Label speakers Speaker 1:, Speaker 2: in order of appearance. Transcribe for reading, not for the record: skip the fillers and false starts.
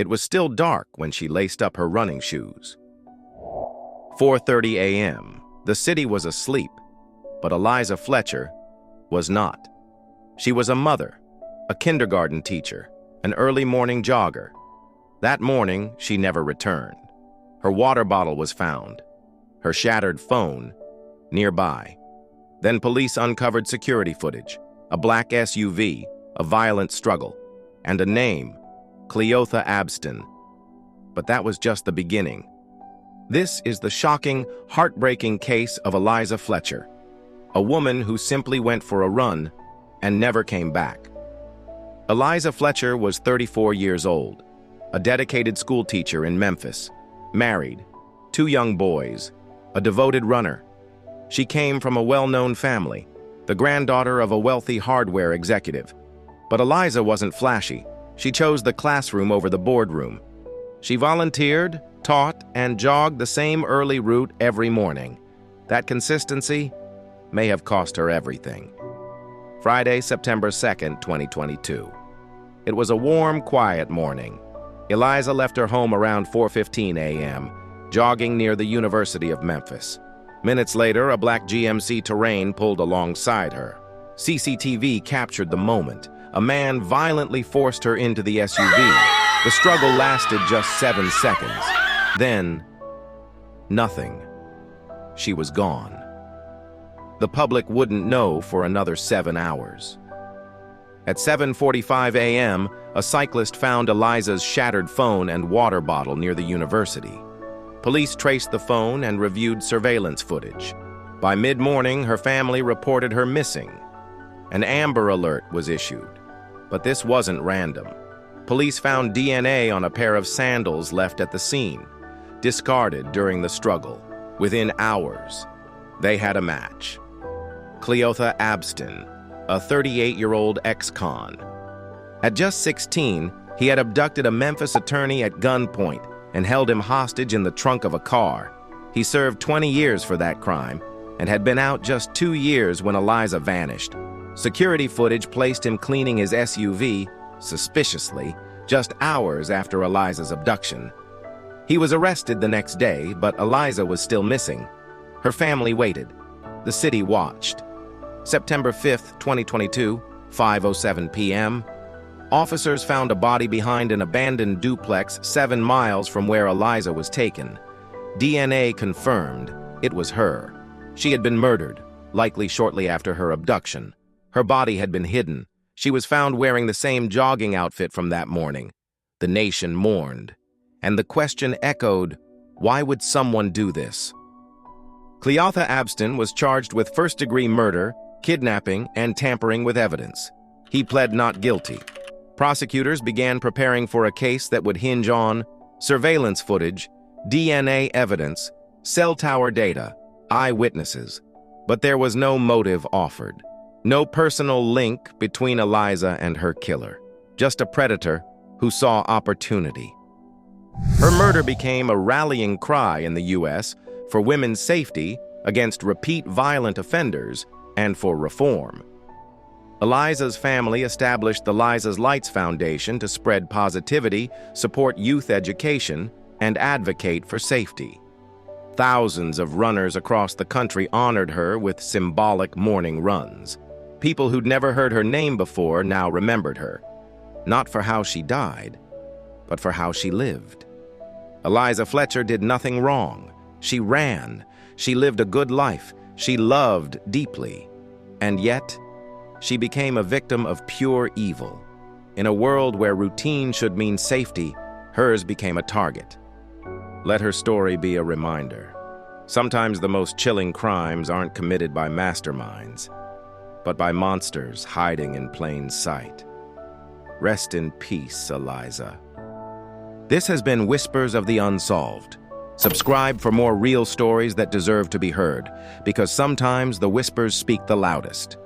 Speaker 1: It was still dark when she laced up her running shoes. 4:30 a.m. The city was asleep, but Eliza Fletcher was not. She was a mother, a kindergarten teacher, an early morning jogger. That morning, she never returned. Her water bottle was found, her shattered phone nearby. Then police uncovered security footage, a black SUV, a violent struggle, and a name, Eliza Fletcher. But that was just the beginning. This is the shocking, heartbreaking case of Eliza Fletcher, a woman who simply went for a run and never came back. Eliza Fletcher was 34 years old, a dedicated schoolteacher in Memphis, married, 2 young boys, a devoted runner. She came from a well-known family, the granddaughter of a wealthy hardware executive. But Eliza wasn't flashy. She chose the classroom over the boardroom. She volunteered, taught, and jogged the same early route every morning. That consistency may have cost her everything. Friday, September 2nd, 2022. It was a warm, quiet morning. Eliza left her home around 4:15 a.m., jogging near the University of Memphis. Minutes later, a black GMC Terrain pulled alongside her. CCTV captured the moment. A man violently forced her into the SUV. The struggle lasted just 7 seconds. Then, nothing. She was gone. The public wouldn't know for another 7 hours. At 7:45 a.m., a cyclist found Eliza's shattered phone and water bottle near the university. Police traced the phone and reviewed surveillance footage. By mid-morning, her family reported her missing. An Amber Alert was issued. But this wasn't random. Police found DNA on a pair of sandals left at the scene, discarded during the struggle. Within hours, they had a match. Eliza Fletcher, a 38-year-old ex-con. At just 16, he had abducted a Memphis attorney at gunpoint and held him hostage in the trunk of a car. He served 20 years for that crime and had been out just 2 years when Eliza vanished. Security footage placed him cleaning his SUV, suspiciously, just hours after Eliza's abduction. He was arrested the next day, but Eliza was still missing. Her family waited. The city watched. September 5th, 2022, 5:07 p.m., officers found a body behind an abandoned duplex 7 miles from where Eliza was taken. DNA confirmed it was her. She had been murdered, likely shortly after her abduction. Her body had been hidden. She was found wearing the same jogging outfit from that morning. The nation mourned. And the question echoed, why would someone do this? Eliza Fletcher was charged with first-degree murder, kidnapping, and tampering with evidence. He pled not guilty. Prosecutors began preparing for a case that would hinge on surveillance footage, DNA evidence, cell tower data, eyewitnesses. But there was no motive offered. No personal link between Eliza and her killer. Just a predator who saw opportunity. Her murder became a rallying cry in the U.S. for women's safety against repeat violent offenders and for reform. Eliza's family established the Liza's Lights Foundation to spread positivity, support youth education, and advocate for safety. Thousands of runners across the country honored her with symbolic morning runs. People who'd never heard her name before now remembered her, not for how she died, but for how she lived. Eliza Fletcher did nothing wrong. She ran. She lived a good life. She loved deeply. And yet, she became a victim of pure evil. In a world where routine should mean safety, hers became a target. Let her story be a reminder. Sometimes the most chilling crimes aren't committed by masterminds, but by monsters hiding in plain sight. Rest in peace, Eliza. This has been Whispers of the Unsolved. Subscribe for more real stories that deserve to be heard, because sometimes the whispers speak the loudest.